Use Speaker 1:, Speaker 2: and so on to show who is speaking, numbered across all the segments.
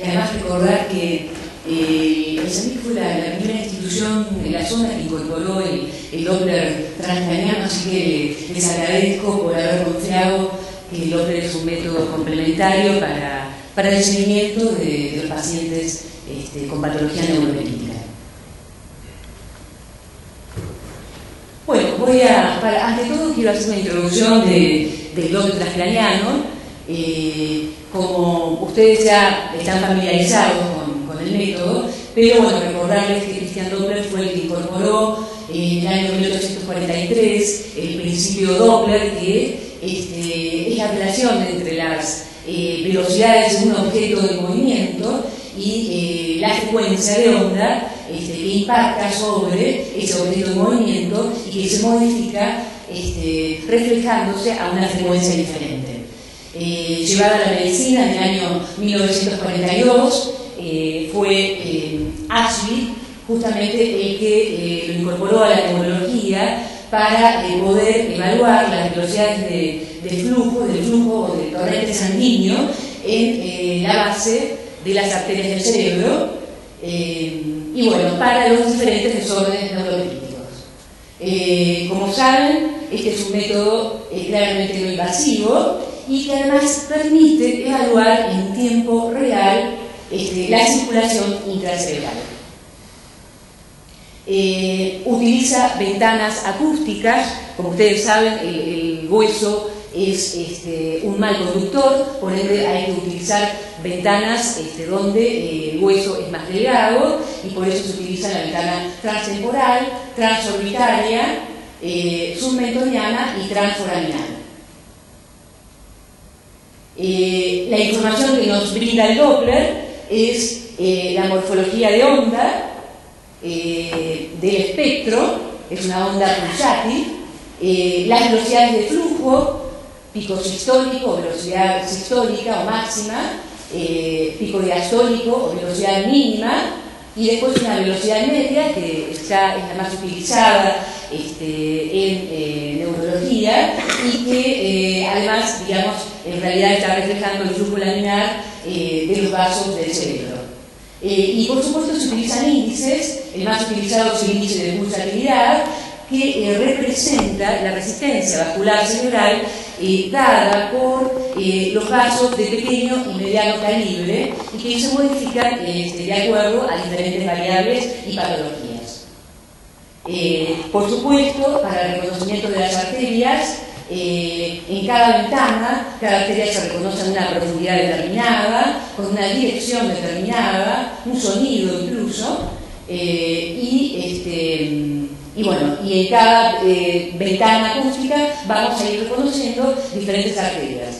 Speaker 1: y además recordar que el CEMIC fue la primera institución en la zona que incorporó el Doppler transcraniano, así que les agradezco por haber confiado que el Doppler es un método complementario para el seguimiento de los pacientes con patología neuroléptica. Bueno, ante todo quiero hacer una introducción del Doppler transcraniano. Como ustedes ya están familiarizados con el método, pero bueno, recordarles que Christian Doppler fue el que incorporó en el año 1843 el principio Doppler, que es la relación entre las velocidades de un objeto de movimiento y la frecuencia de onda que impacta sobre ese objeto de movimiento y que se modifica reflejándose a una frecuencia diferente. Llevada a la medicina en el año 1942, fue Ashby justamente el que lo incorporó a la neurología para poder evaluar las velocidades del flujo o del torrente sanguíneo en la base de las arterias del cerebro, y bueno, para los diferentes desórdenes neurolépticos. Como saben, este es un método claramente no invasivo y que además permite evaluar en tiempo real la circulación intracerebral. Utiliza ventanas acústicas. Como ustedes saben, el hueso es un mal conductor, por ende hay que utilizar ventanas donde el hueso es más delgado, y por eso se utiliza la ventana transtemporal, transorbitaria, submentoniana y transforaminal. La información que nos brinda el Doppler es la morfología de onda del espectro, es una onda pulsátil, las velocidades de flujo, pico sistólico o velocidad sistólica o máxima, pico diastólico o velocidad mínima, y después una velocidad media que es la más utilizada en neurología y que además, digamos, en realidad está reflejando el flujo laminar de los vasos del cerebro. Y por supuesto se utilizan índices. El más utilizado es el índice de pulsatividad, que representa la resistencia vascular cerebral dada por los vasos de pequeño y mediano calibre, y que se modifican de acuerdo a diferentes variables y patologías. Por supuesto, para el reconocimiento de las arterias, en cada ventana, cada arteria se reconoce en una profundidad determinada, con una dirección determinada, un sonido incluso, y bueno, y en cada ventana acústica vamos a ir reconociendo diferentes arterias.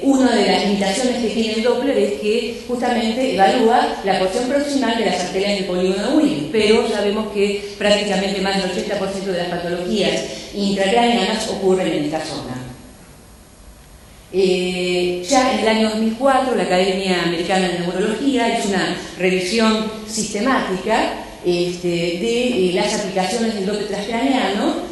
Speaker 1: Una de las limitaciones que tiene el Doppler es que justamente evalúa la porción proximal de las arterias del polígono de Willis, pero sabemos que prácticamente más del 80% de las patologías intracraneanas ocurren en esta zona. Ya en el año 2004 la Academia Americana de Neurología hizo una revisión sistemática de las aplicaciones del Doppler transcraniano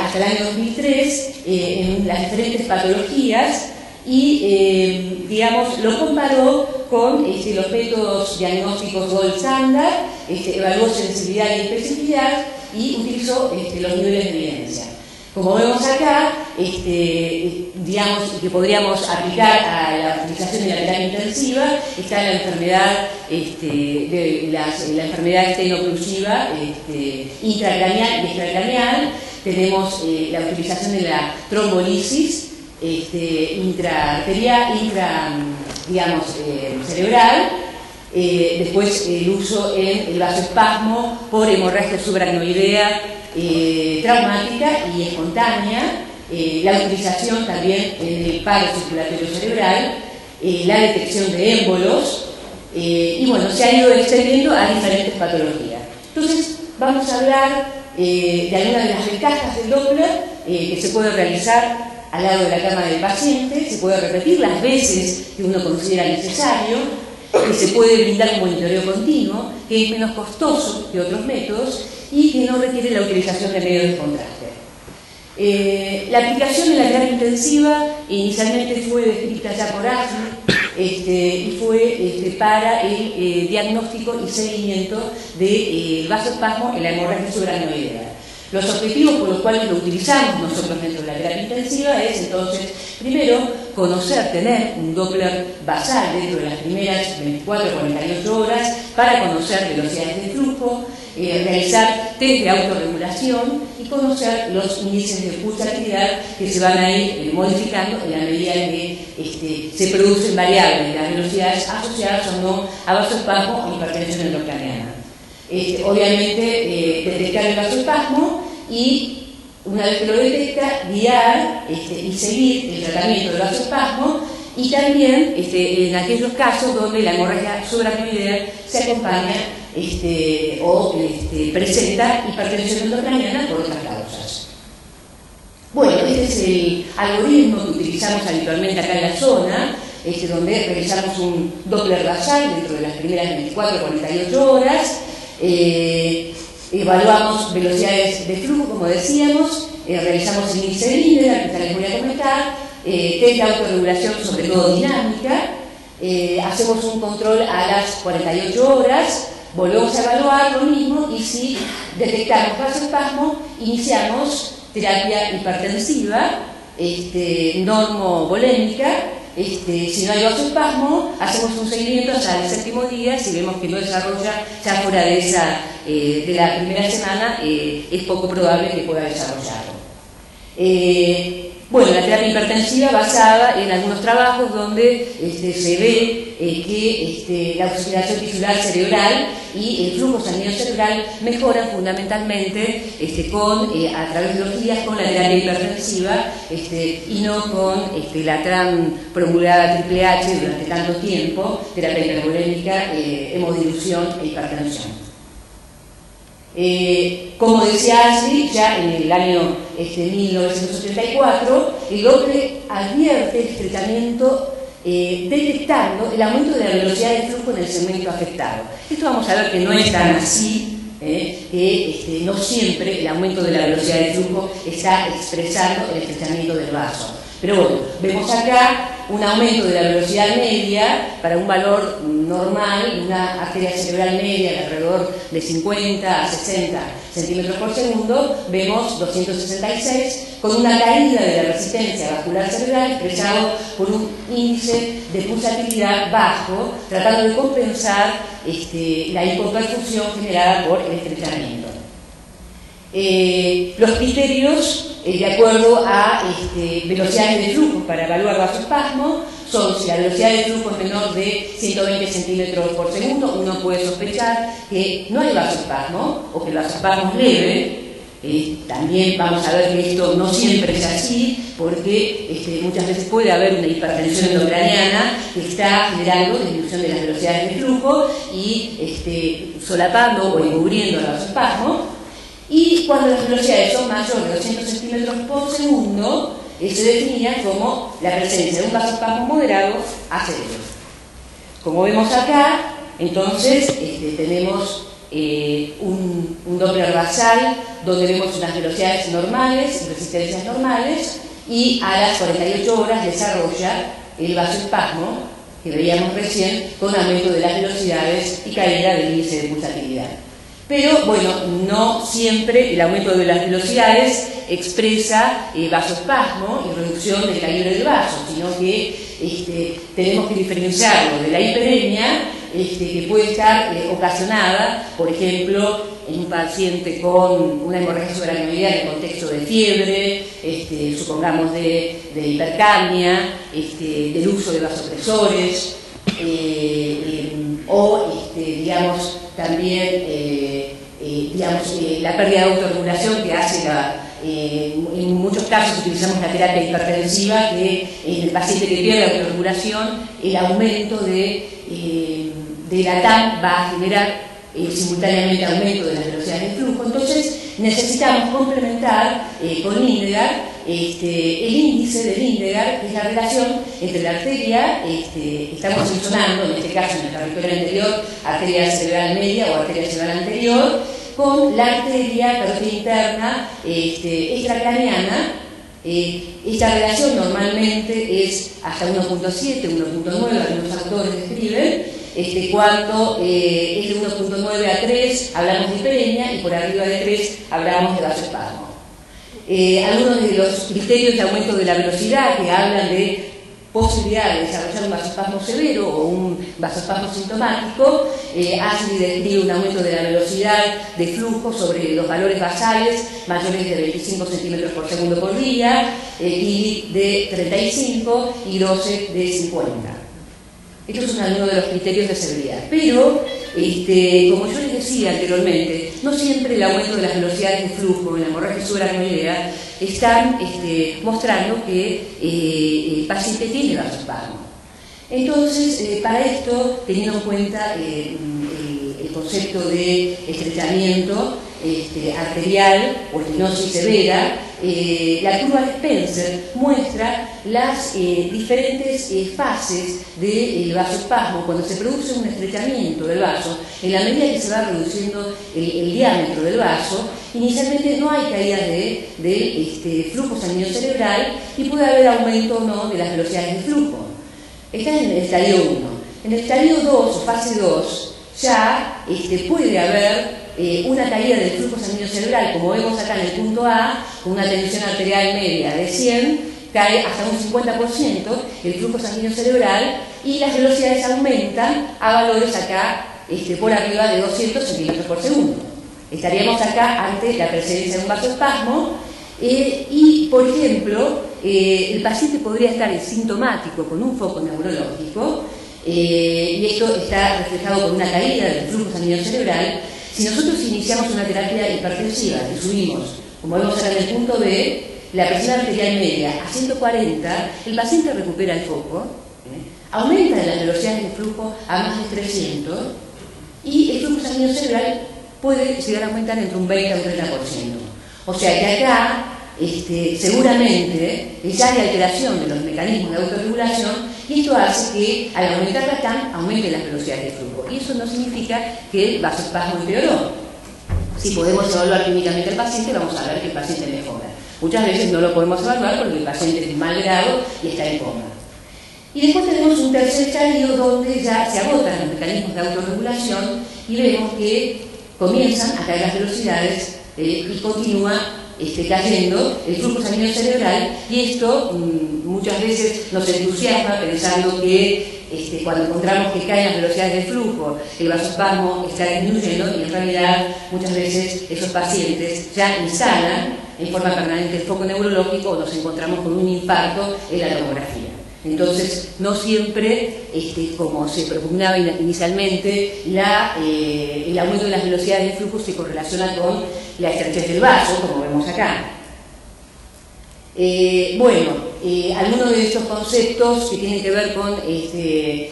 Speaker 1: hasta el año 2003 en las diferentes patologías y, digamos, lo comparó con los métodos diagnósticos gold standard, evaluó sensibilidad y especificidad y utilizó los niveles de evidencia. Como vemos acá, digamos que podríamos aplicar a la utilización de la terapia intensiva, está la enfermedad, la enfermedad estenoclusiva intracraneal y extracraneal. Tenemos la utilización de la trombolisis intraarterial, cerebral. Después el uso en el vasoespasmo por hemorragia subaracnoidea traumática y espontánea, la utilización también en el paro circulatorio cerebral, la detección de émbolos, y bueno, se ha ido extendiendo a diferentes patologías. Entonces, vamos a hablar de algunas de las ventajas del Doppler, que se puede realizar al lado de la cama del paciente, se puede repetir las veces que uno considera necesario, que se puede brindar un monitoreo continuo, que es menos costoso que otros métodos y que no requiere la utilización de medios de contraste. La aplicación de la terapia intensiva inicialmente fue descrita ya por Ashby y fue para el diagnóstico y seguimiento del vasoespasmo en la hemorragia subaracnoidea. Los objetivos por los cuales lo utilizamos nosotros dentro de la terapia intensiva es, entonces, primero, conocer, tener un Doppler basal dentro de las primeras 24 o 48 horas para conocer velocidades de flujo, realizar test de autorregulación y conocer los índices de pulsatividad que se van a ir modificando en la medida que se producen variables de las velocidades asociadas o no a vasoespasmo o hipertensión endocraniana. Obviamente, detectar el vasoespasmo y, una vez que lo detecta, guiar y seguir el tratamiento del vasoespasmo y también en aquellos casos donde la hemorragia subaracnoidea se acompaña o presenta hipertensión endocraniana por otras causas. Bueno, este es el algoritmo que utilizamos habitualmente acá en la zona, donde realizamos un Doppler basal dentro de las primeras 24 o 48 horas. Evaluamos velocidades de flujo, como decíamos, realizamos el índice de Lindbergh, que ya les voy a comentar, test de autorregulación, sobre todo dinámica, hacemos un control a las 48 horas, volvemos a evaluar lo mismo y si detectamos vasoespasmo, iniciamos terapia hipertensiva, normovolémica. Si no hay vasoespasmo, hacemos un seguimiento hasta el 7º día. Si vemos que no desarrolla ya fuera de la primera semana, es poco probable que pueda desarrollarlo. Bueno, la terapia hipertensiva basada en algunos trabajos donde se ve que la oxigenación tisular cerebral y el flujo sanguíneo cerebral mejoran fundamentalmente a través de los días con la terapia hipertensiva y no con la tan promulgada Triple H durante tanto tiempo, terapia hipervolémica, hemodilución e hipertensión. Como decía Ashley, ya en el año 1984, el Doppler advierte el estrechamiento detectando el aumento de la velocidad de flujo en el segmento afectado. Esto vamos a ver que no es tan así, que no siempre el aumento de la velocidad de flujo está expresando el estrechamiento del vaso. Pero bueno, vemos acá un aumento de la velocidad media para un valor normal, una arteria cerebral media de alrededor de 50 a 60 centímetros por segundo, vemos 266, con una caída de la resistencia vascular cerebral expresado por un índice de pulsatividad bajo, tratando de compensar la hipoperfusión generada por el estrechamiento. Los criterios, de acuerdo a velocidades de flujo para evaluar vasoespasmo, son si la velocidad de flujo es menor de 120 centímetros por segundo, uno puede sospechar que no hay vasoespasmo o que el vasoespasmo es leve. También vamos a ver que esto no siempre es así, porque muchas veces puede haber una hipertensión endocraniana que está generando disminución de las velocidades de flujo y solapando o encubriendo el vasoespasmo. Y cuando las velocidades son mayores de 200 centímetros por segundo, se definía como la presencia de un vasoespasmo moderado a severo. Como vemos acá, entonces tenemos un Doppler basal donde vemos unas velocidades normales y resistencias normales, y a las 48 horas desarrolla el vasoespasmo que veíamos recién, con aumento de las velocidades y caída del índice de pulsatividad. Pero bueno, no siempre el aumento de las velocidades expresa vasoespasmo y reducción del calibre del vaso, sino que tenemos que diferenciarlo de la hiperemia, que puede estar ocasionada, por ejemplo, en un paciente con una hemorragia subaracnoidea en el contexto de fiebre, supongamos de hipercapnia, del uso de vasopresores, o digamos también la pérdida de autorregulación que hace en muchos casos utilizamos la terapia hipertensiva, que en el paciente que pierde autorregulación, el aumento de la TAM va a generar simultáneamente aumento de las velocidades de flujo. Entonces necesitamos complementar con Lindbergh el índice de Lindbergh, que es la relación entre la arteria, estamos mencionando en este caso en el territorio anterior, arteria cerebral media o arteria cerebral anterior, con la arteria carótida interna extracraneana, Esta relación normalmente es hasta 1.7, 1.9, algunos autores describen. Cuando es de 1.9 a 3 hablamos de hiperemia y por arriba de 3 hablamos de vasoespasmo. Algunos de los criterios de aumento de la velocidad que hablan de posibilidad de desarrollar un vasoespasmo severo o un vasoespasmo sintomático, Ashley describe un aumento de la velocidad de flujo sobre los valores basales mayores de 25 centímetros por segundo por día, Tillich de 35 y 12 de 50. Estos son algunos de los criterios de severidad. Pero, como yo les decía anteriormente, no siempre el aumento de las velocidades de flujo en la hemorragia subaracnoidea están mostrando que el paciente tiene vasoespasmo. Entonces, para esto, teniendo en cuenta el concepto de estrechamiento arterial o estenosis severa, la curva de Spencer muestra las diferentes fases del vasoespasmo cuando se produce un estrechamiento del vaso. En la medida que se va reduciendo el diámetro del vaso, inicialmente no hay caída de flujo sanguíneo cerebral y puede haber aumento o no de las velocidades de flujo. Está en el estadio 1. En el estadio 2 o fase 2 ya puede haber una caída del flujo sanguíneo cerebral, como vemos acá en el punto A, con una tensión arterial media de 100, cae hasta un 50% el flujo sanguíneo cerebral y las velocidades aumentan a valores acá por arriba de 200 centímetros por segundo. Estaríamos acá ante la presencia de un vasoespasmo y, por ejemplo, el paciente podría estar sintomático con un foco neurológico y esto está reflejado por una caída del flujo sanguíneo cerebral. Si nosotros iniciamos una terapia hipertensiva y subimos, como vemos acá en el punto B, la presión arterial media a 140, el paciente recupera el foco, aumenta las velocidades de flujo a más de 300 y el flujo sanguíneo cerebral puede llegar a aumentar entre un 20 a un 30%. O sea que acá seguramente ya hay alteración de los mecanismos de autorregulación y esto hace que al aumentar la TAM aumente las velocidades de flujo. Y eso no significa que el vasoespasmo empeoró. Si podemos evaluar clínicamente al paciente, vamos a ver que el paciente mejora. Muchas veces no lo podemos evaluar porque el paciente es de mal grado y está en coma. Y después tenemos un tercer estadio donde ya se agotan los mecanismos de autorregulación y vemos que comienzan a caer las velocidades y continúa cayendo el flujo sanguíneo cerebral y esto muchas veces nos entusiasma pensando que cuando encontramos que caen las velocidades de flujo el vasoespasmo está disminuyendo y en realidad muchas veces esos pacientes ya instalan en forma permanente el foco neurológico o nos encontramos con un infarto en la tomografía. Entonces, no siempre, como se propugnaba inicialmente, el aumento de las velocidades de flujo se correlaciona con la estrechez del vaso, como vemos acá. Algunos de estos conceptos que tienen que ver con lo que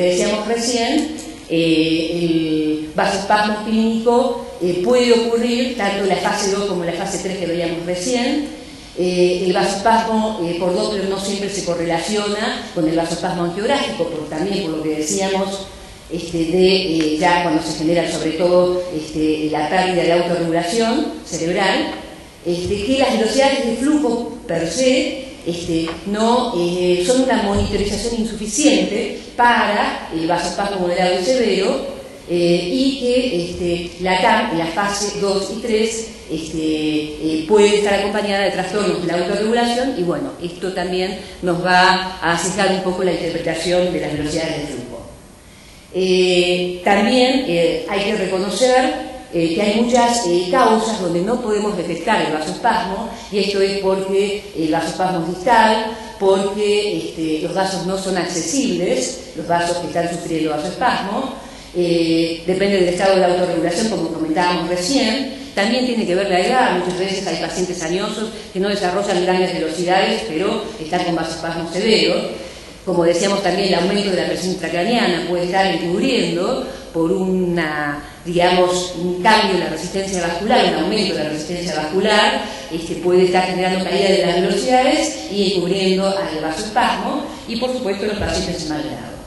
Speaker 1: decíamos recién, el vasoespasmo clínico puede ocurrir tanto en la fase 2 como en la fase 3 que veíamos recién. El vasoespasmo por Doppler no siempre se correlaciona con el vasoespasmo angiográfico, también por lo que decíamos ya cuando se genera sobre todo la pérdida de autorregulación cerebral, que las velocidades de flujo per se no son una monitorización insuficiente para el vasoespasmo moderado y severo y que la TAM en la fase 2 y 3 puede estar acompañada de trastornos de la autorregulación y bueno, esto también nos va a sesgar un poco la interpretación de las velocidades de flujo. También hay que reconocer que hay muchas causas donde no podemos detectar el vasoespasmo y esto es porque el vasoespasmo es distal, porque los vasos no son accesibles, los vasos que están sufriendo vasoespasmo, depende del estado de la autorregulación como comentábamos recién. También tiene que ver la edad, muchas veces hay pacientes añosos que no desarrollan grandes velocidades, pero están con vasoespasmo severo. Como decíamos también, el aumento de la presión intracraneana puede estar encubriendo por un cambio en la resistencia vascular, un aumento de la resistencia vascular, puede estar generando caída de las velocidades y encubriendo al vasoespasmo y por supuesto los pacientes en mal grado.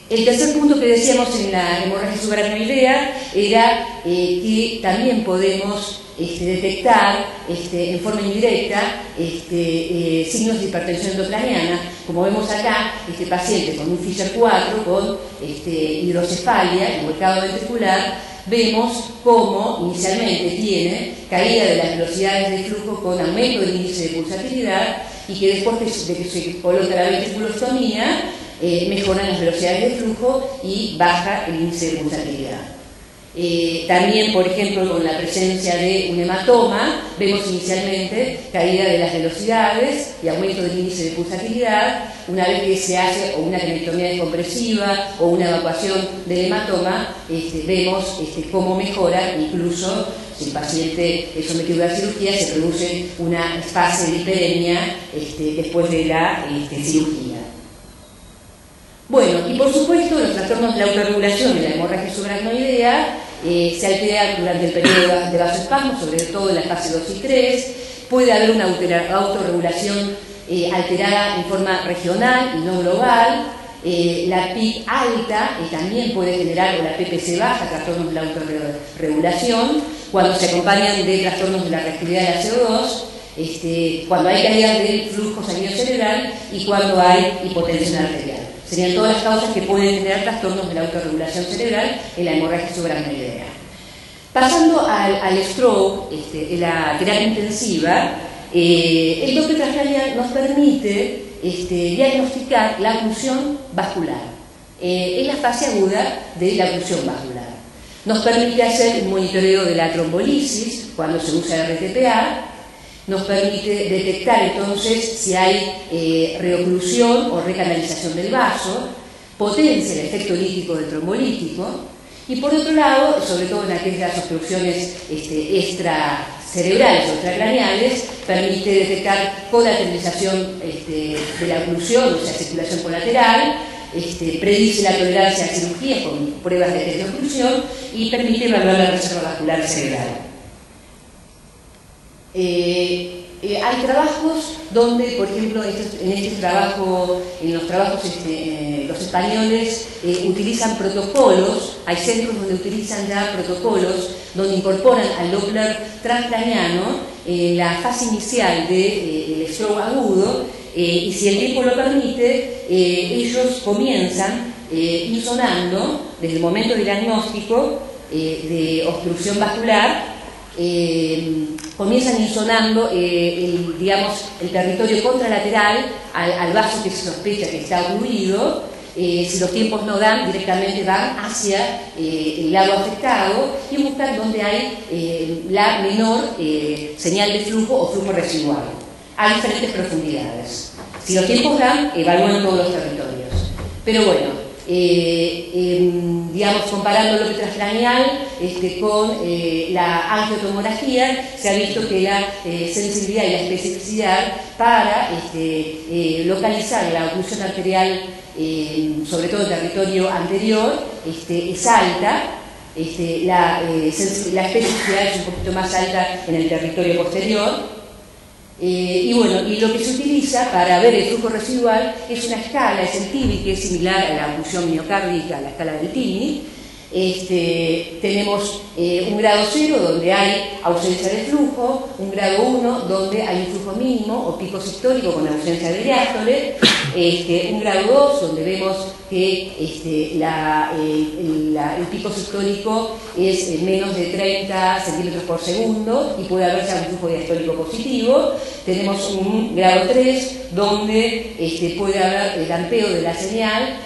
Speaker 1: El tercer punto que decíamos en la hemorragia subaracnoidea era que también podemos detectar en forma indirecta signos de hipertensión endocraniana. Como vemos acá, este paciente con un Fisher 4, con hidrocefalia, volcado ventricular, vemos cómo inicialmente tiene caída de las velocidades de flujo con aumento del índice de pulsatilidad y que después de que se coloca la ventriculostomía, mejoran las velocidades de flujo y baja el índice de pulsatilidad. También, por ejemplo, con la presencia de un hematoma, vemos inicialmente caída de las velocidades y aumento del índice de pulsatilidad. Una vez que se hace o una cranectomía descompresiva o una evacuación del hematoma, vemos cómo mejora, incluso si el paciente es sometido a la cirugía, se produce una fase de hiperemia después de la cirugía. Bueno, y por supuesto los trastornos de la autorregulación de la hemorragia subaracnoidea se alteran durante el periodo de vasoespasmo, sobre todo en la fase 2 y 3. Puede haber una autorregulación alterada en forma regional y no global. La PIC alta también puede generar, o la PPC baja, trastornos de la autorregulación, cuando se acompañan de trastornos de la reactividad de la CO2, cuando hay caída del flujo sanguíneo cerebral y cuando hay hipotensión arterial. Serían todas las causas que pueden generar trastornos de la autorregulación cerebral en la hemorragia subaracnoidea. Pasando al stroke, en la terapia intensiva, el Doppler transcranial nos permite diagnosticar la oclusión vascular en la fase aguda de la oclusión vascular. Nos permite hacer un monitoreo de la trombolisis cuando se usa RTPA. Nos permite detectar entonces si hay reoclusión o recanalización del vaso, potencia el efecto lítico del trombolítico y por otro lado, sobre todo en aquellas obstrucciones extracerebrales o extracraneales, permite detectar colateralización de la oclusión, o sea, circulación colateral, predice la tolerancia a cirugía con pruebas de test de oclusión y permite evaluar la reserva vascular cerebral. Hay trabajos donde, por ejemplo, en los trabajos los españoles utilizan protocolos, hay centros donde utilizan ya protocolos donde incorporan al Doppler transcraniano en la fase inicial del stroke agudo y si el tiempo lo permite, ellos comienzan insonando desde el momento del diagnóstico de obstrucción vascular. Comienzan insonando el territorio contralateral al vaso que se sospecha que está ocluido. Si los tiempos no dan, directamente van hacia el lado afectado y buscan donde hay la menor señal de flujo o flujo residual a diferentes profundidades. Si los tiempos dan, evalúan todos los territorios. Pero bueno, comparando el Doppler transcranial con la angiotomografía, se ha visto que la sensibilidad y la especificidad para localizar la oclusión arterial, sobre todo el territorio anterior, es alta. La especificidad es un poquito más alta en el territorio posterior. Y lo que se utiliza para ver el flujo residual es una escala, es el TIMI, que es similar a la oclusión miocárdica, a la escala del TIMI. Tenemos un grado 0 donde hay ausencia de flujo, un grado 1 donde hay un flujo mínimo o pico sistólico con ausencia de diástole, un grado 2 donde vemos que el pico sistólico es menos de 30 centímetros por segundo y puede haberse un flujo diastólico positivo. Tenemos un grado 3 donde puede haber el dampeo de la señal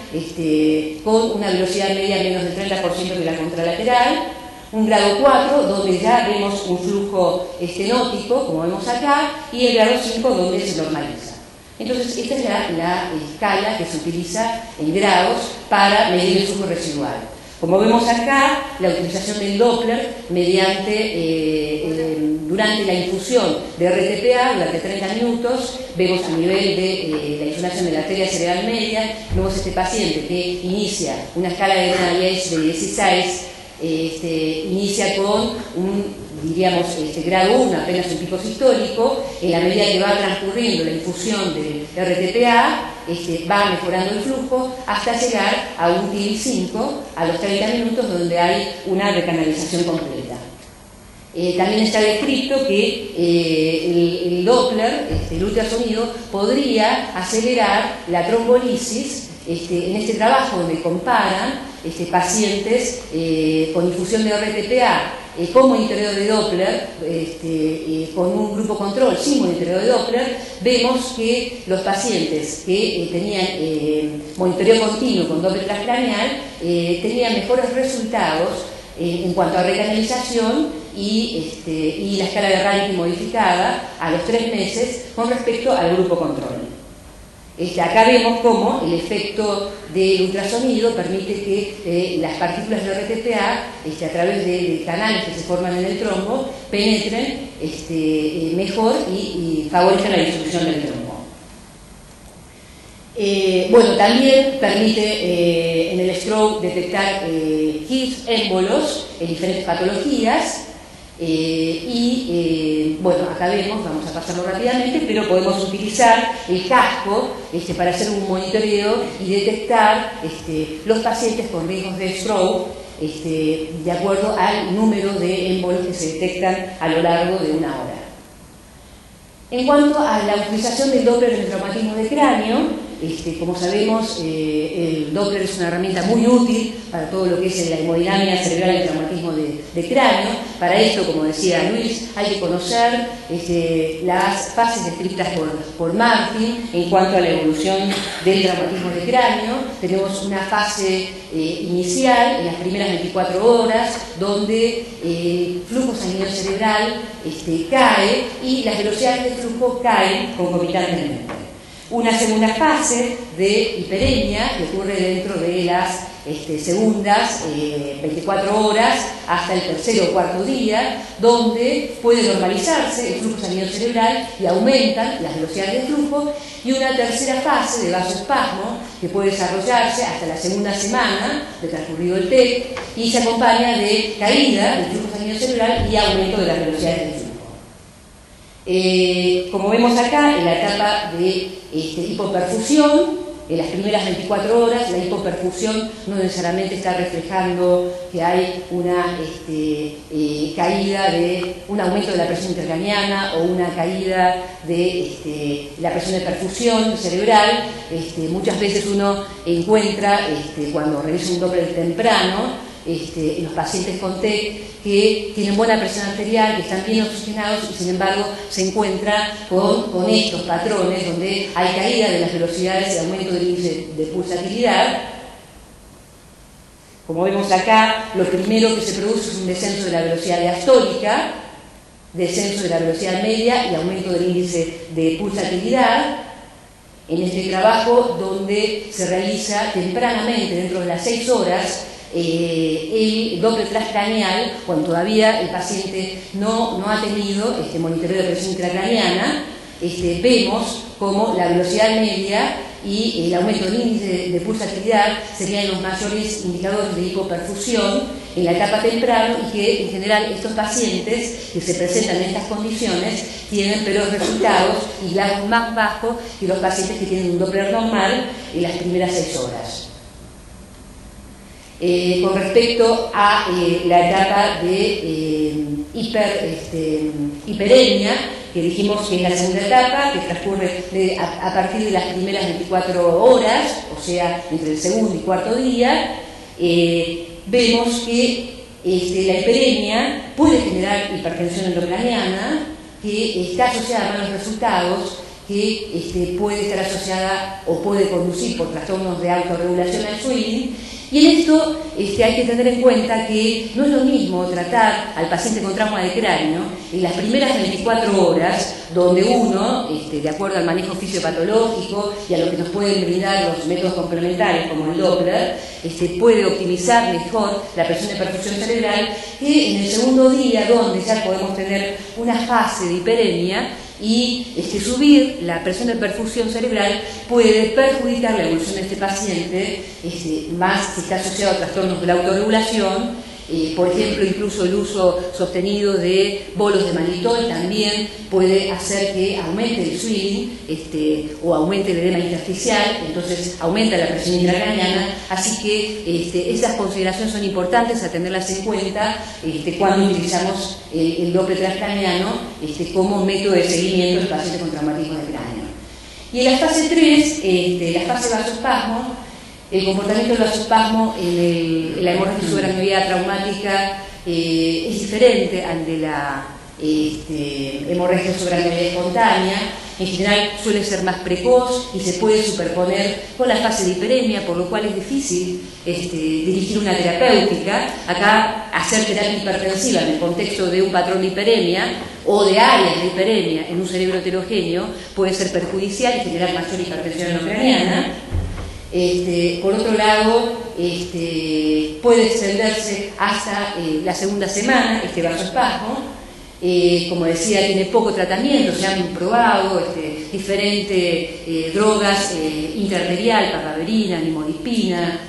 Speaker 1: con una velocidad media menos del 30% de la contralateral. Un grado 4 donde ya vemos un flujo estenótico, como vemos acá, y el grado 5 donde se normaliza. Entonces, esta es la escala que se utiliza en grados para medir el flujo residual. Como vemos acá, la utilización del Doppler durante la infusión de RTPA durante 30 minutos, vemos a nivel de la insolación de la arteria cerebral media, vemos este paciente que inicia una escala de NIH de 16, inicia con grado 1, apenas un pico sistólico. En la medida que va transcurriendo la infusión del RTPA, va mejorando el flujo hasta llegar a un TIL5 a los 30 minutos, donde hay una recanalización completa. También está descrito que el Doppler, el ultrasonido, podría acelerar la trombolisis en este trabajo donde comparan pacientes con infusión de RTPA con monitoreo de Doppler, con un grupo control sin monitoreo de Doppler. Vemos que los pacientes que tenían monitoreo continuo con Doppler transcraneal tenían mejores resultados en cuanto a recanalización y la escala de Rankin modificada a los 3 meses con respecto al grupo control. Acá vemos cómo el efecto del ultrasonido permite que las partículas de RTPA, a través de canales que se forman en el trombo, penetren mejor y favorezcan la disolución del trombo. Bueno, también permite en el stroke detectar hits, émbolos en diferentes patologías. Bueno, acá vemos, vamos a pasarlo rápidamente, pero podemos utilizar el casco para hacer un monitoreo y detectar los pacientes con riesgos de stroke de acuerdo al número de émbolos que se detectan a lo largo de una hora. En cuanto a la utilización del Doppler en el traumatismo de cráneo, como sabemos, el Doppler es una herramienta muy útil para todo lo que es la hemodinámica cerebral y el traumatismo de cráneo. Para esto, como decía Luis, hay que conocer las fases descritas por Martin en cuanto a la evolución del traumatismo de cráneo. Tenemos una fase inicial en las primeras 24 horas, donde el flujo sanguíneo cerebral cae y las velocidades de flujo caen concomitantemente. Una segunda fase de hiperemia que ocurre dentro de las segundas 24 horas hasta el tercer o cuarto día, donde puede normalizarse el flujo sanguíneo cerebral y aumentan las velocidades de flujo. Y una tercera fase de vasoespasmo que puede desarrollarse hasta la segunda semana de transcurrido el TEC y se acompaña de caída del flujo sanguíneo cerebral y aumento de las velocidades de flujo. Como vemos acá, en la etapa de hipoperfusión, en las primeras 24 horas, la hipoperfusión no necesariamente está reflejando que hay una caída de un aumento de la presión intracraneana o una caída de la presión de perfusión cerebral. Muchas veces uno encuentra, cuando revisa un Doppler temprano, en los pacientes con TEC que tienen buena presión arterial, que están bien oxigenados y sin embargo se encuentra con estos patrones donde hay caída de las velocidades y aumento del índice de pulsatilidad. Como vemos acá, lo primero que se produce es un descenso de la velocidad diastólica, descenso de la velocidad media y aumento del índice de pulsatilidad. En este trabajo, donde se realiza tempranamente, dentro de las 6 horas, el Doppler transcraneal, cuando todavía el paciente no ha tenido monitoreo de presión intracraneana, vemos como la velocidad media y el aumento del índice de pulsatilidad serían los mayores indicadores de hipoperfusión en la etapa temprana, y que en general estos pacientes que se presentan en estas condiciones tienen peores resultados y GLACOS más bajos que los pacientes que tienen un Doppler normal en las primeras 6 horas. Con respecto a la etapa de hiperemia, que dijimos que es la segunda etapa, que transcurre a partir de las primeras 24 horas, o sea, entre el segundo y cuarto día, vemos que la hiperemia puede generar hipertensión endocraniana, que está asociada a malos resultados, que puede estar asociada o puede conducir por trastornos de autorregulación al swelling. Y en esto hay que tener en cuenta que no es lo mismo tratar al paciente con trauma de cráneo en las primeras 24 horas, donde uno, de acuerdo al manejo fisiopatológico y a lo que nos pueden brindar los métodos complementarios como el Doppler, puede optimizar mejor la presión de perfusión cerebral, que en el segundo día, donde ya podemos tener una fase de hiperemia, y subir la presión de perfusión cerebral puede perjudicar la evolución de este paciente, más si está asociado a trastornos de la autorregulación, Por ejemplo, incluso el uso sostenido de bolos de mannitol también puede hacer que aumente el swelling o aumente el edema intersticial, entonces aumenta la presión intracraneana, así que estas consideraciones son importantes a tenerlas en cuenta cuando utilizamos el Doppler transcraneano como método de seguimiento del paciente con traumatismo de cráneo. Y en la fase 3, la fase vasospasmo, el comportamiento del vasospasmo en la hemorragia subaracnoidea traumática es diferente al de la hemorragia subaracnoidea espontánea. En general suele ser más precoz y se puede superponer con la fase de hiperemia, por lo cual es difícil dirigir una terapéutica. Acá hacer terapia hipertensiva en el contexto de un patrón de hiperemia o de áreas de hiperemia en un cerebro heterogéneo puede ser perjudicial y generar mayor hipertensión endocraniana. Por otro lado, puede extenderse hasta la segunda semana este vasospasmo. Como decía, tiene poco tratamiento, se han probado diferentes drogas intraarterial, papaverina, nimodipina,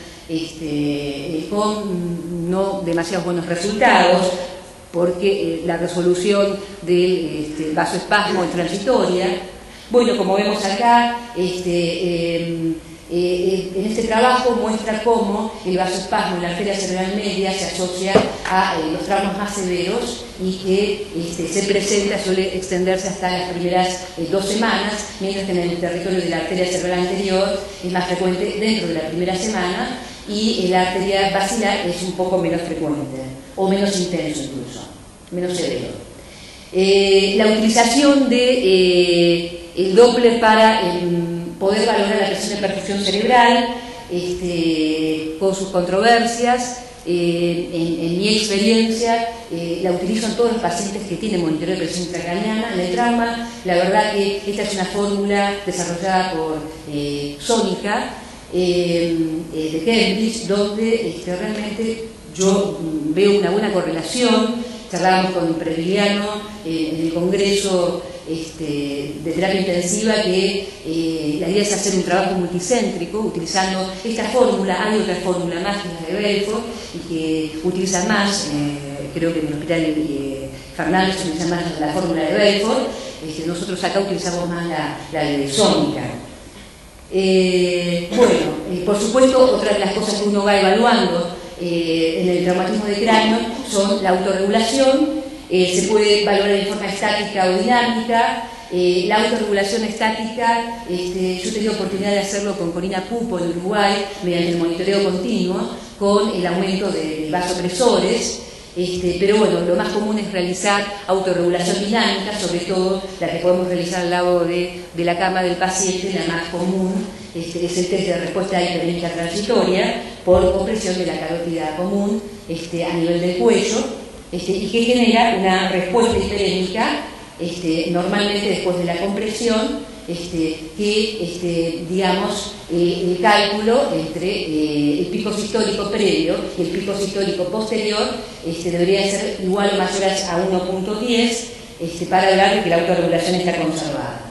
Speaker 1: con no demasiados buenos resultados, porque la resolución del vasoespasmo es transitoria. Bueno, como vemos acá, en este trabajo muestra cómo el vasoespasmo en la arteria cerebral media se asocia a los traumas más severos y que se presenta, suele extenderse hasta las primeras 2 semanas, mientras que en el territorio de la arteria cerebral anterior es más frecuente dentro de la primera semana y en la arteria basilar es un poco menos frecuente o menos intenso incluso, menos severo. La utilización de el Doppler para poder valorar la presión de perfusión cerebral, con sus controversias. En mi experiencia, la utilizo en todos los pacientes que tienen monitoreo de presión intracraneana. En el trauma, la verdad que esta es una fórmula desarrollada por Sónica de Cambridge, donde realmente yo veo una buena correlación. Charlábamos con Previliano en el congreso de terapia intensiva que la idea es hacer un trabajo multicéntrico utilizando esta fórmula. Hay otra fórmula más que es la de Belfort y que utilizan más, creo que en el hospital Fernández utilizan más la fórmula de Belfort. Nosotros acá utilizamos más la de Sónica. Bueno, por supuesto, otra de las cosas que uno va evaluando en el traumatismo de cráneo son la autorregulación. Se puede valorar de forma estática o dinámica. La autorregulación estática, yo he tenido oportunidad de hacerlo con Corina Pupo en Uruguay mediante el monitoreo continuo con el aumento de vasopresores. Pero bueno, lo más común es realizar autorregulación dinámica, sobre todo la que podemos realizar al lado de la cama del paciente. La más común es el test de respuesta hiperémica transitoria por compresión de la carótida común a nivel del cuello, y que genera una respuesta hiperémica normalmente después de la compresión, que digamos el cálculo entre el pico sistólico previo y el pico sistólico posterior debería ser igual o mayor a 1.10 para hablar de que la autorregulación está conservada.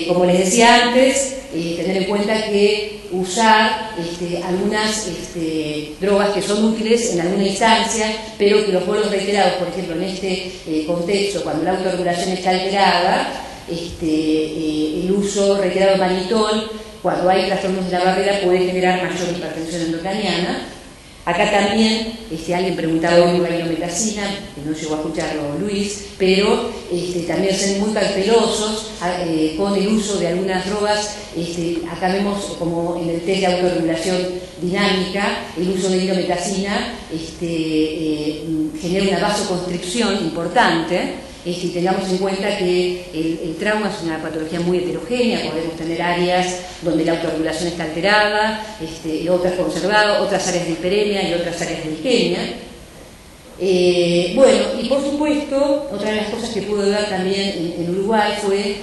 Speaker 1: Como les decía antes, tener en cuenta que usar algunas drogas que son útiles en alguna instancia, pero que los bolos reiterados, por ejemplo, en este contexto, cuando la autorregulación está alterada, el uso reiterado de mannitol, cuando hay trastornos de la barrera, puede generar mayor hipertensión endocraniana. Acá también alguien preguntaba hoy por la indometacina, que no llegó a escucharlo Luis, pero también ser muy cautelosos con el uso de algunas drogas. Acá vemos como en el test de autorregulación dinámica, el uso de indometacina genera una vasoconstricción importante. Tengamos en cuenta que el trauma es una patología muy heterogénea. Podemos tener áreas donde la autorregulación está alterada, otras conservadas, otras áreas de hiperemia y otras áreas de isquemia. Bueno, y por supuesto, otra de las cosas que pude ver también en Uruguay fue,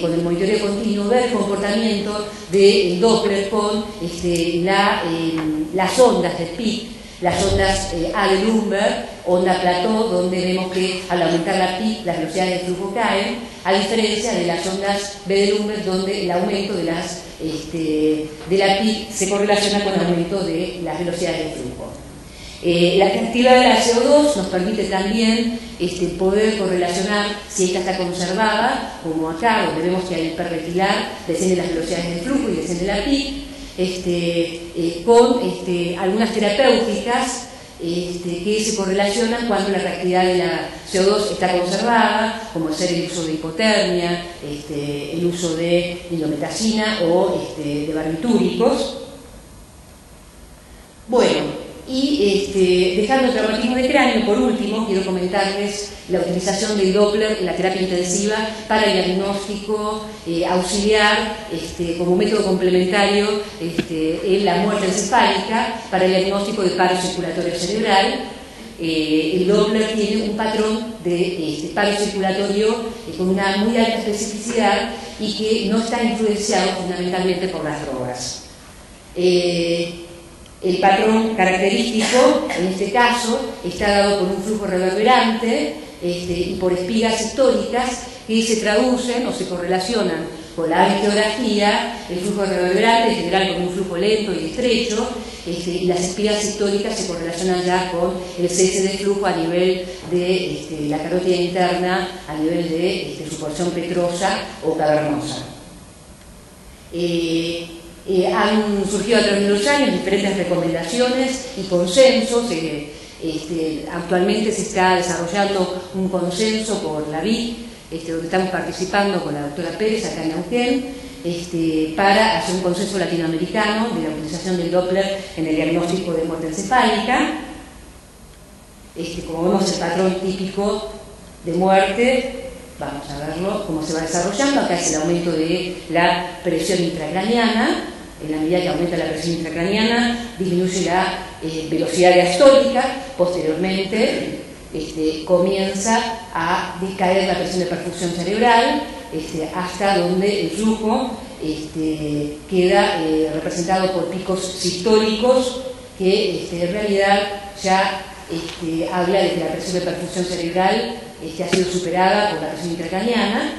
Speaker 1: con el monitoreo continuo, ver el comportamiento del Doppler con las ondas del PIC. Las ondas A de Lumber, onda plató, donde vemos que al aumentar la PIC las velocidades de flujo caen, a diferencia de las ondas B de Lumber, donde el aumento de la PIC se correlaciona con el aumento de las velocidades de flujo. La actividad de la CO2 nos permite también poder correlacionar si esta está conservada, como acá, donde vemos que al hiperventilar descienden las velocidades del flujo y desciende la PIC, con algunas terapéuticas que se correlacionan cuando la reactividad de la CO2 está conservada, como ser el uso de hipotermia, el uso de indometacina o de barbitúricos. Bueno, y dejando el traumatismo de cráneo, por último, quiero comentarles la utilización del Doppler en la terapia intensiva para el diagnóstico auxiliar como método complementario en la muerte encefálica para el diagnóstico de paro circulatorio cerebral. El Doppler tiene un patrón de paro circulatorio con una muy alta especificidad y que no está influenciado fundamentalmente por las drogas. El patrón característico, en este caso, está dado por un flujo reverberante y por espigas históricas que se traducen o se correlacionan con la angiografía, el flujo reverberante en general con un flujo lento y estrecho, y las espigas históricas se correlacionan ya con el cese de flujo a nivel de la carótida interna, a nivel de su porción petrosa o cavernosa. Han surgido a través de los años diferentes recomendaciones y consensos. Actualmente se está desarrollando un consenso por la VIC, donde estamos participando con la doctora Pérez acá en Neuquén, para hacer un consenso latinoamericano de la utilización del Doppler en el diagnóstico de muerte encefálica. Como vemos el patrón típico de muerte, vamos a verlo cómo se va desarrollando. Acá es el aumento de la presión intracraneana. En la medida que aumenta la presión intracraneana, disminuye la velocidad diastólica. Posteriormente, comienza a decaer la presión de perfusión cerebral, hasta donde el flujo queda representado por picos sistólicos que en realidad ya habla de que la presión de perfusión cerebral ha sido superada por la presión intracraneana.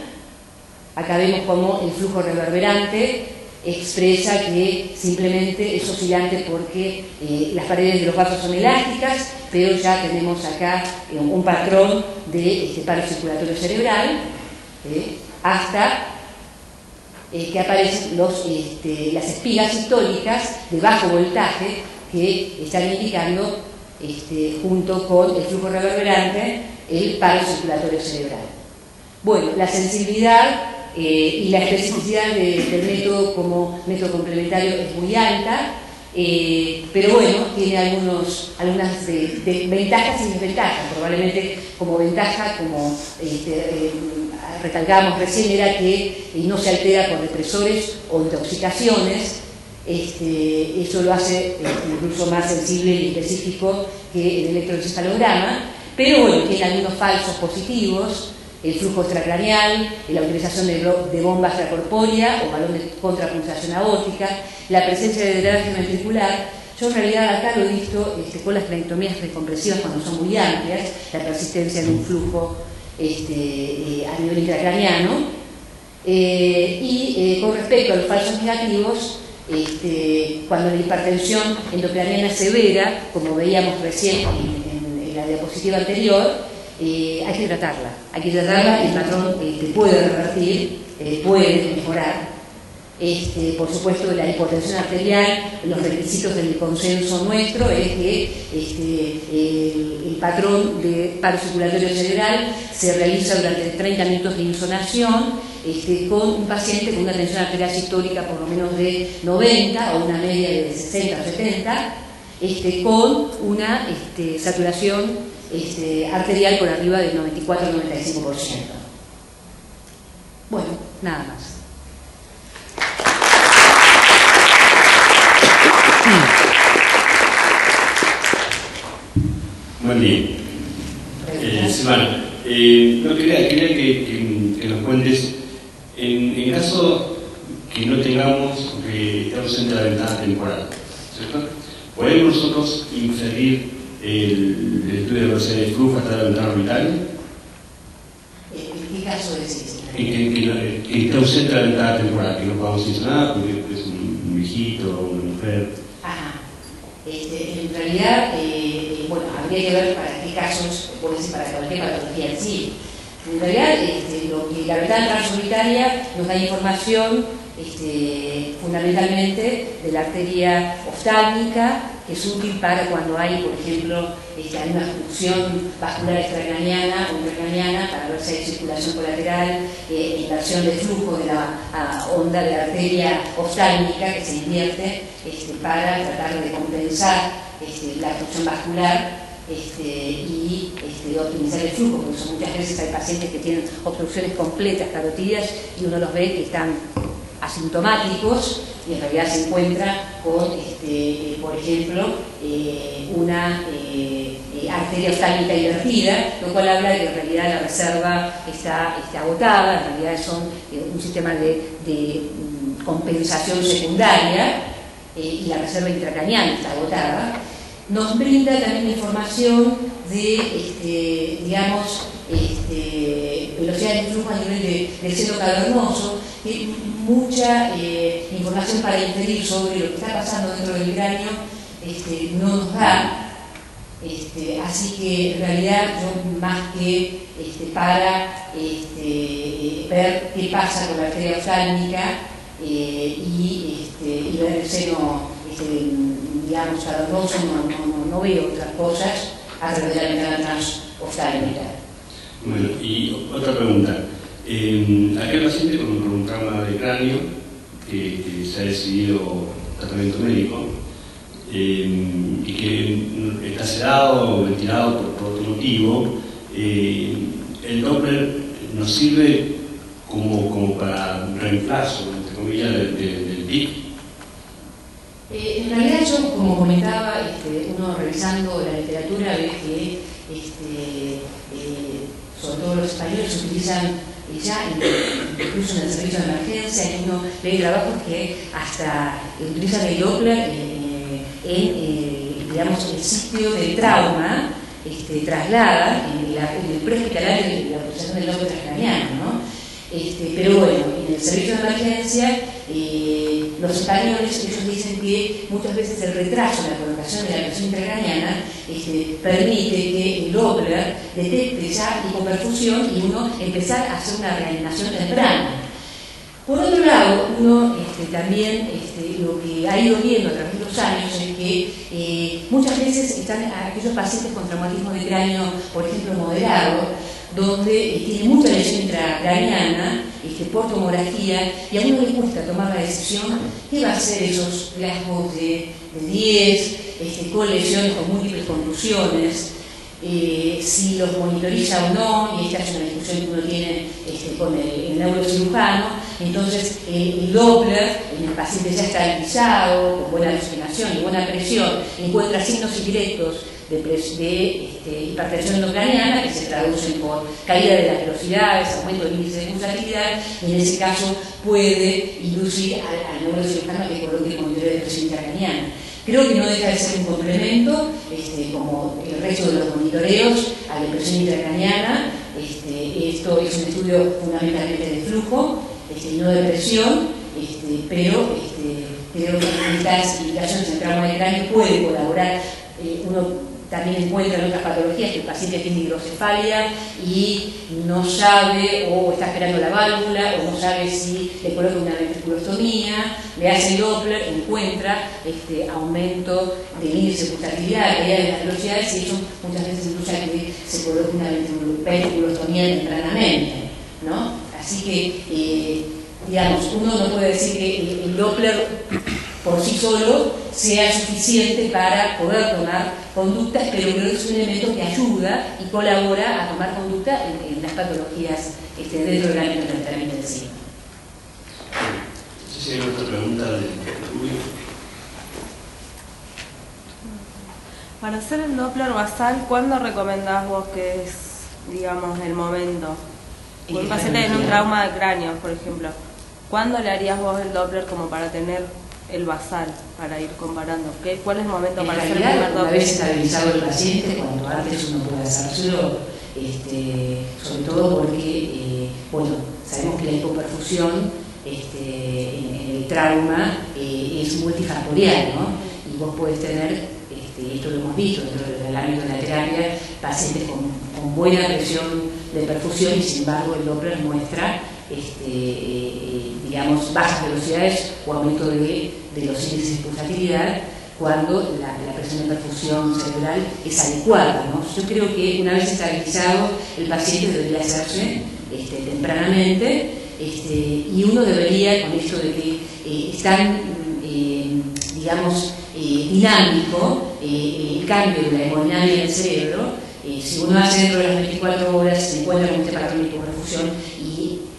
Speaker 1: Acá vemos cómo el flujo reverberante expresa que simplemente es oscilante porque las paredes de los vasos son elásticas, pero ya tenemos acá un patrón de paro circulatorio cerebral, hasta que aparecen las espigas históricas de bajo voltaje que están indicando, junto con el flujo reverberante, el paro circulatorio cerebral. Bueno, la sensibilidad y la especificidad del método como método complementario es muy alta, pero bueno, tiene algunas ventajas y desventajas. Probablemente como ventaja, como recalcábamos recién, era que no se altera por depresores o intoxicaciones. Eso lo hace incluso más sensible y específico que el electroencefalograma, pero bueno, tiene algunos falsos positivos. El flujo extracraneal, la utilización de bomba extracorpórea o balón de contrapulsación aórtica, la presencia de drenaje ventricular. Yo en realidad acá lo he visto con las cranectomías recompresivas cuando son muy amplias, la persistencia de un flujo a nivel intracraneano. Y con respecto a los falsos negativos, cuando la hipertensión endocraniana severa, como veíamos recién en la diapositiva anterior, hay que tratarla, el patrón puede revertir, puede mejorar. Por supuesto, la hipotensión arterial, los requisitos del consenso nuestro es que el patrón de paro circulatorio cerebral se realiza durante 30 minutos de insonación, con un paciente con una tensión arterial sistólica por lo menos de 90 o una media de 60 o 70, con una saturación arterial por arriba del 94-95%. Bueno, nada más.
Speaker 2: Buen día. Silvana, no quería que nos cuentes, en caso que no tengamos estamos en la ventana temporal, ¿cierto? ¿Podemos nosotros inferir el estudio de velocidad de flujo hasta la ventana orbital?
Speaker 1: ¿En qué caso decís?
Speaker 2: Que está ausente la ventana temporal, que no podamos mencionar porque es un viejito o una mujer.
Speaker 1: Ajá. En realidad, bueno, habría que ver para qué casos, puede ser para cualquier patología en sí. En realidad, lo que la ventana transuritaria nos da información fundamentalmente de la arteria oftálmica, que es útil para cuando hay, por ejemplo, hay una obstrucción vascular extracraniana o intracraniana, para ver si hay circulación colateral, inversión de flujo de la onda de la arteria oftálmica que se invierte para tratar de compensar la obstrucción vascular y optimizar el flujo, porque muchas veces hay pacientes que tienen obstrucciones completas carotidas y uno los ve que están asintomáticos y en realidad se encuentra con, por ejemplo, una arteria oftálmica invertida, lo cual habla de que en realidad la reserva está agotada, en realidad son un sistema de compensación secundaria y la reserva intracraniana está agotada. Nos brinda también información de, digamos, velocidad de flujo a nivel del seno cavernoso, mucha información para inferir sobre lo que está pasando dentro del cráneo no nos da, así que en realidad yo más que para ver qué pasa con la arteria oftálmica y ver el seno digamos cavernoso, no veo otras cosas a través de la ventana transoftálmica.
Speaker 2: Bueno, y otra pregunta. Aquel paciente con un trauma de cráneo que se ha decidido tratamiento médico y que está sedado o ventilado por otro motivo, el Doppler nos sirve como para reemplazo, entre comillas, del PIC.
Speaker 1: En realidad yo, como comentaba, uno revisando la literatura ve que sobre todo los españoles utilizan ya, incluso en el servicio de emergencia, y uno ve trabajos que hasta utilizan el Doppler en digamos, el sitio del trauma, traslada en el prehospitalario de la utilización del Doppler transcraniano, ¿no? Pero bueno, en el servicio de emergencia, los españoles, ellos dicen que muchas veces el retraso en la colocación de la presión intracraniana permite que el Doppler detecte ya hipoperfusión y uno empezar a hacer una reanimación temprana. Por otro lado, uno también lo que ha ido viendo a través de los años es que muchas veces están aquellos pacientes con traumatismo de cráneo, por ejemplo, moderado, donde tiene mucha lesión intracraniana, por tomografía, y a uno le cuesta tomar la decisión qué va a hacer esos rasgos de 10, con lesiones con múltiples contusiones, si los monitoriza o no, y esta es una discusión que uno tiene con el neurocirujano. Entonces el Doppler en el paciente ya estabilizado, con buena oxigenación y buena presión, encuentra signos indirectos de hipertensión endocraniana que se traducen por caída de las velocidades, aumento del índice de pulsatilidad, y en ese caso puede inducir al neurocirujano que coloque el monitoreo de presión intracraniana. Creo que no deja de ser un complemento, como el resto de los monitoreos, a la presión intracraniana. Esto es un estudio fundamentalmente de flujo, y no de presión, pero creo que estas indicaciones en trauma de cráneo pueden colaborar. Uno también encuentra en otras patologías que el paciente tiene hidrocefalia y no sabe, o está esperando la válvula, o no sabe si le coloca una ventriculostomía, le hace el Doppler, encuentra aumento del índice de pulsatilidad, caída de las velocidades, y eso muchas veces induce a que se coloque una ventriculostomía tempranamente, ¿no? Así que, digamos, uno no puede decir que el Doppler por sí solo sea suficiente para poder tomar conductas, pero creo que es un elemento que ayuda y colabora a tomar conducta en las patologías dentro del ámbito del tratamiento intensivo.
Speaker 2: Sí, hay otra pregunta del público.
Speaker 3: Para hacer el Doppler basal, ¿cuándo recomendás vos que es, digamos, el momento? Un paciente en un trauma de cráneo, por ejemplo, ¿cuándo le harías vos el Doppler como para tener el basal, para ir comparando? ¿Cuál es el momento para hacer el primer Doppler?
Speaker 1: Una vez estabilizado el paciente, cuanto antes uno puede hacerlo, sobre todo porque, bueno, sabemos que la hipoperfusión en el trauma es multifactorial, ¿no? Y vos podés tener esto lo hemos visto dentro del ámbito de la terapia, pacientes con buena presión de perfusión y sin embargo el Doppler muestra digamos, bajas velocidades o aumento de los índices de pulsatilidad cuando la presión de perfusión cerebral es adecuada, ¿no? Yo creo que una vez estabilizado el paciente debería hacerse tempranamente, y uno debería, con esto de que es tan, digamos, dinámico el cambio de la hemodinamia del cerebro, si uno hace dentro de las 24 horas se encuentra con este patrón de hipoperfusión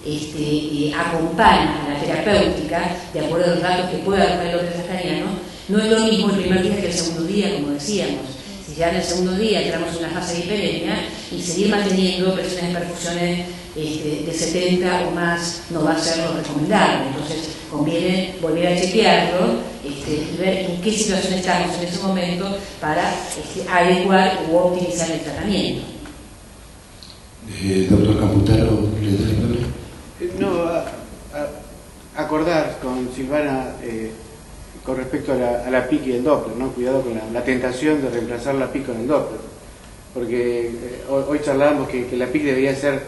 Speaker 1: y acompaña a la terapéutica de acuerdo a los datos que pueda dar el Doppler sahariano, no es lo mismo el primer día que el segundo día, como decíamos. Si ya en el segundo día entramos en una fase de hiperemia y seguir manteniendo presiones de perfusiones de 70 o más no va a ser lo recomendable. Entonces conviene volver a chequearlo y ver en qué situación estamos en ese momento para adecuar u optimizar el tratamiento.
Speaker 4: Doctor Camputaro,
Speaker 5: no, acordar con Silvana con respecto a la PIC y el Doppler, ¿no? Cuidado con la tentación de reemplazar la PIC con el Doppler, porque hoy charlábamos que la PIC debería ser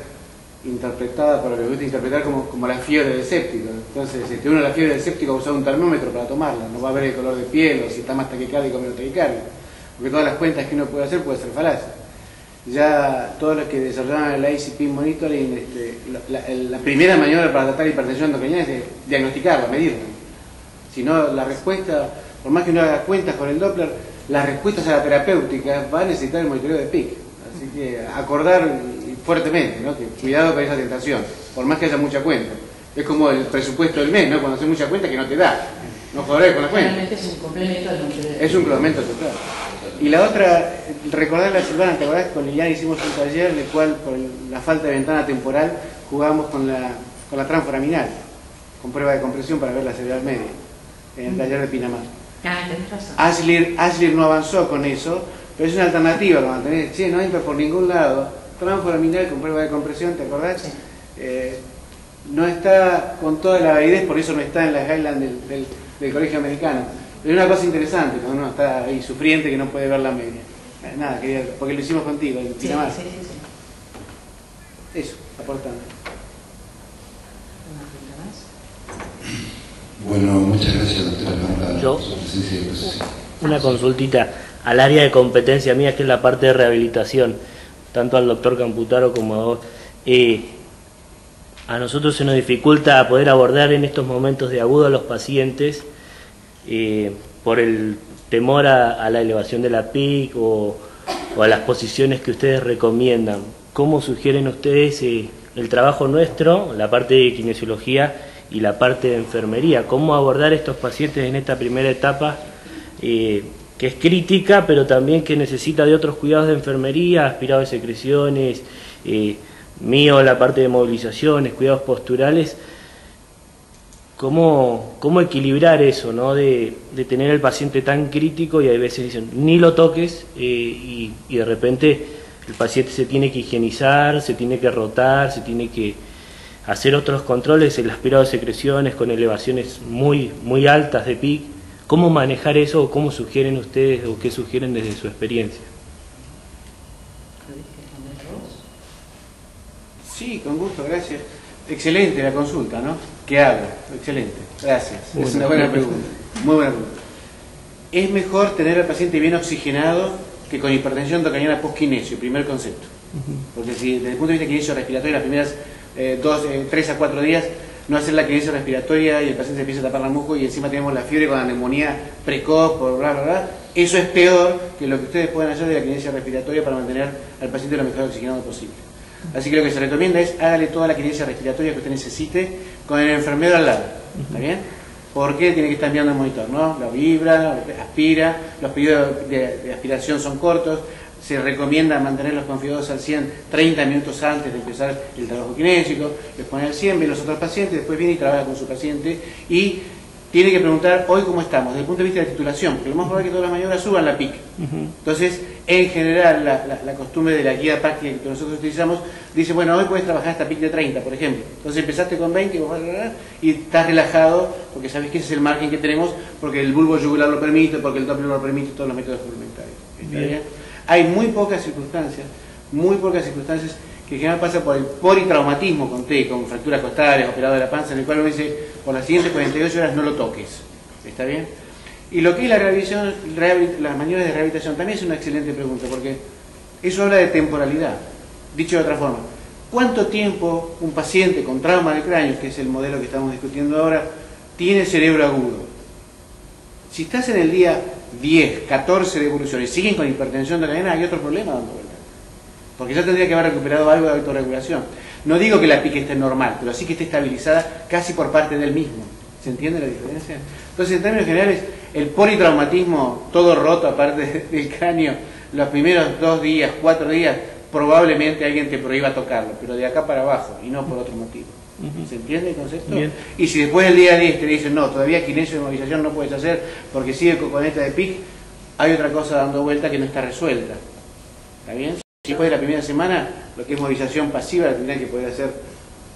Speaker 5: interpretada, por lo que me gusta interpretar, como la fiebre del séptico. Entonces, si uno la fiebre del séptico va a usar un termómetro para tomarla, no va a ver el color de piel o si está más taquicárdico o menos taquicárdico, porque todas las cuentas que uno puede hacer ser falacia. Ya todos los que desarrollaban el ICP monitoring, la primera maniobra para tratar hipertensión endocriniana es diagnosticarla, medirla. Si no, la respuesta, por más que uno haga cuentas con el Doppler, las respuestas a la terapéutica va a necesitar el monitoreo de PIC. Así que acordar fuertemente, ¿no? Que cuidado con esa tentación, por más que haya mucha cuenta. Es como el presupuesto del mes, ¿no? Cuando haces mucha cuenta que no te da. No joderé con la cuenta.
Speaker 1: Realmente es un complemento al monitoreo.
Speaker 5: Es un complemento total. Y la otra, recordarle a Silvana, ¿te acordás? Con Liliana hicimos un taller en el cual, por la falta de ventana temporal, jugamos con la transforaminal, con prueba de compresión para ver la cerebral media, en el taller de Pinamar.
Speaker 1: Tenés razón.
Speaker 5: Ashlir no avanzó con eso, pero es una alternativa cuando tenés, no entra por ningún lado, transforaminal con prueba de compresión, ¿te acordás?
Speaker 1: Sí.
Speaker 5: No está con toda la validez, por eso no está en las guidelines del Colegio Americano. Pero es una cosa interesante cuando uno está ahí sufriente que no puede ver la media. Nada, porque lo hicimos contigo, en Pinamar.
Speaker 1: Sí.
Speaker 5: Eso, aportando.
Speaker 1: ¿Una pregunta más?
Speaker 4: bueno, muchas gracias, doctora.
Speaker 6: Yo,
Speaker 4: por su presencia y exposición.
Speaker 6: una consultita al área de competencia mía, que es la parte de rehabilitación, tanto al doctor Camputaro como a vos. A nosotros se nos dificulta poder abordar en estos momentos de agudo a los pacientes por el temor a la elevación de la PIC o a las posiciones que ustedes recomiendan. ¿Cómo sugieren ustedes el trabajo nuestro, la parte de kinesiología y la parte de enfermería? ¿Cómo abordar estos pacientes en esta primera etapa que es crítica, pero también que necesita de otros cuidados de enfermería, aspirado de secreciones, mío la parte de movilizaciones, cuidados posturales? ¿Cómo equilibrar eso, ¿no? de tener al paciente tan crítico y a veces dicen ni lo toques y de repente el paciente se tiene que higienizar, se tiene que rotar, se tiene que hacer otros controles, el aspirado de secreciones con elevaciones muy altas de PIC? ¿Cómo manejar eso o cómo sugieren ustedes o qué sugieren desde su experiencia?
Speaker 5: Sí, con gusto, gracias. Excelente la consulta, ¿no? ¿Qué hago? Excelente, gracias. Es una buena pregunta, muy buena pregunta. Es mejor tener al paciente bien oxigenado que con hipertensión endocriniana post-kinesio, primer concepto. Porque si desde el punto de vista de kinesio respiratorio, las primeras 3 a 4 días, no hacer la kinesio respiratoria y el paciente se empieza a tapar la muco y encima tenemos la fiebre con la neumonía precoz, por bla, bla, bla. Eso es peor que lo que ustedes pueden hacer de la kinesio respiratoria para mantener al paciente lo mejor oxigenado posible. Así que lo que se recomienda es hágale toda la kinesia respiratoria que usted necesite con el enfermero al lado. ¿Está bien? Porque tiene que estar mirando el monitor, ¿no? Lo vibra, lo aspira, los periodos de aspiración son cortos. Se recomienda mantener los confiados al 100 30 minutos antes de empezar el trabajo kinésico. Les pone al 100, ve los otros pacientes, después viene y trabaja con su paciente y tiene que preguntar hoy cómo estamos, desde el punto de vista de titulación, porque lo más probable es que todas las maniobras suban la PIC. Entonces, en general, la costumbre de la guía práctica que nosotros utilizamos dice, bueno, hoy puedes trabajar hasta PIC de 30, por ejemplo. Entonces empezaste con 20 y estás relajado, porque sabes que ese es el margen que tenemos, porque el bulbo yugular lo permite, porque el Doppler lo permite, todos los métodos complementarios. ¿Está bien? Hay muy pocas circunstancias que en general pasa por el politraumatismo con fracturas costales, operado de la panza, en el cual uno dice, por las siguientes 48 horas no lo toques. ¿Está bien? Y lo que es la rehabilitación, las maniobras de rehabilitación también es una excelente pregunta, porque eso habla de temporalidad. Dicho de otra forma, ¿cuánto tiempo un paciente con trauma de cráneo, que es el modelo que estamos discutiendo ahora, tiene cerebro agudo? Si estás en el día 10, 14 de evolución y siguen con hipertensión de la vena, hay otro problema dando vuelta. Porque ya tendría que haber recuperado algo de autorregulación. No digo que la PIC esté normal, pero sí que esté estabilizada casi por parte del mismo. ¿Se entiende la diferencia? Entonces, en términos generales, el politraumatismo todo roto, aparte del cráneo, los primeros 2 días, 4 días, probablemente alguien te prohíba tocarlo, pero de acá para abajo, y no por otro motivo. ¿Se entiende el concepto? Bien. Y si después del día 10 te dicen, no, todavía kinesio de movilización no puedes hacer porque sigue con esta de PIC, hay otra cosa dando vuelta que no está resuelta. ¿Está bien? Después de la primera semana, lo que es movilización pasiva la tendrán que poder hacer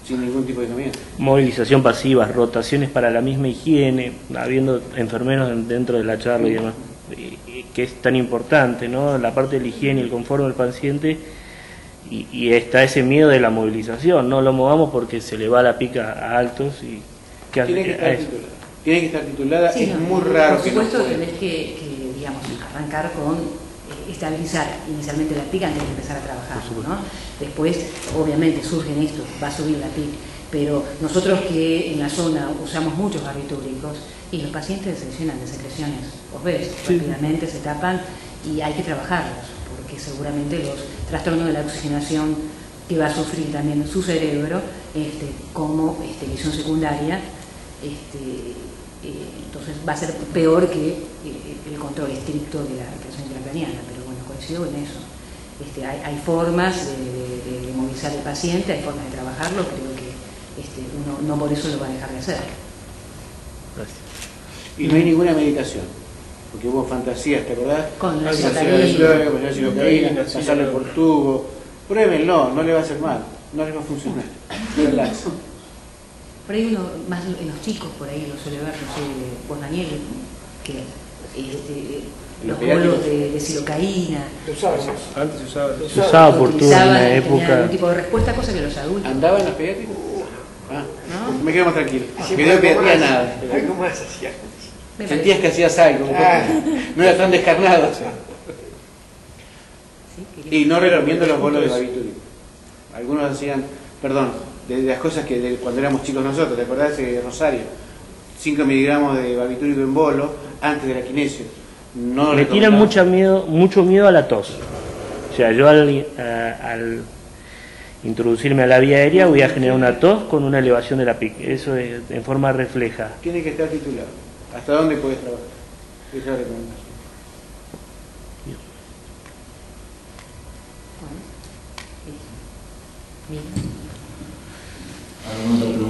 Speaker 5: sin ningún tipo de inconveniente.
Speaker 6: Movilización pasiva, rotaciones para la misma higiene, habiendo enfermeros dentro de la charla y demás, que es tan importante, ¿no? La parte de la higiene y el confort del paciente, y está ese miedo de la movilización, no lo movamos porque se le va la pica a altos y ¿qué
Speaker 5: tiene que estar titulada. Tiene que estar titulada, sí, es muy raro.
Speaker 1: Por supuesto tenés que digamos, arrancar con estabilizar inicialmente la PIC antes de empezar a trabajar, ¿no? Después, obviamente, surgen estos, va a subir la PIC, pero nosotros que en la zona usamos muchos barbitúricos y los pacientes se lesionan de secreciones, os ves, rápidamente se tapan y hay que trabajarlos, porque seguramente los trastornos de la oxigenación que va a sufrir también su cerebro, como lesión secundaria, entonces va a ser peor que el control estricto de la represión intracraniana, pero bueno, coincido en eso. Hay formas de movilizar al paciente, hay formas de trabajarlo, creo que uno no por eso lo va a dejar de hacer.
Speaker 6: Gracias.
Speaker 5: Y no hay ninguna medicación, porque hubo fantasías, ¿te acordás?
Speaker 1: Con la
Speaker 5: silocaína, pasarle por tubo. Pruébenlo, no le va a hacer mal, no les va a funcionar. Relax.
Speaker 1: Por ahí uno, más en los chicos, por ahí lo suele ver, no sé, vos Daniel, que los bolos de silocaína.
Speaker 7: Antes se
Speaker 6: usaba por turno en una época.
Speaker 1: Algún tipo de respuesta, cosa que los adultos.
Speaker 5: ¿Andaba en los pediátricos?
Speaker 1: ¿No?
Speaker 5: Me quedo más tranquilo. Me dio pediatría nada.
Speaker 7: Algo más hacía.
Speaker 5: Sentías que hacías algo, no era tan descarnado. Y no recomiendo los bolos de barbitúrico. Algunos hacían, de las cosas que cuando éramos chicos nosotros, ¿te acordás de Rosario? 5 miligramos de barbitúrico en bolo antes de la kinesio. No
Speaker 6: me tiran mucho miedo a la tos. O sea, yo al introducirme a la vía aérea voy a generar una tos con una elevación de la PIC. Eso es en forma refleja.
Speaker 5: Tiene que estar titulado. ¿Hasta dónde puedes trabajar? Esa es la recomendación.
Speaker 1: Bien.
Speaker 4: ¿Alguna otra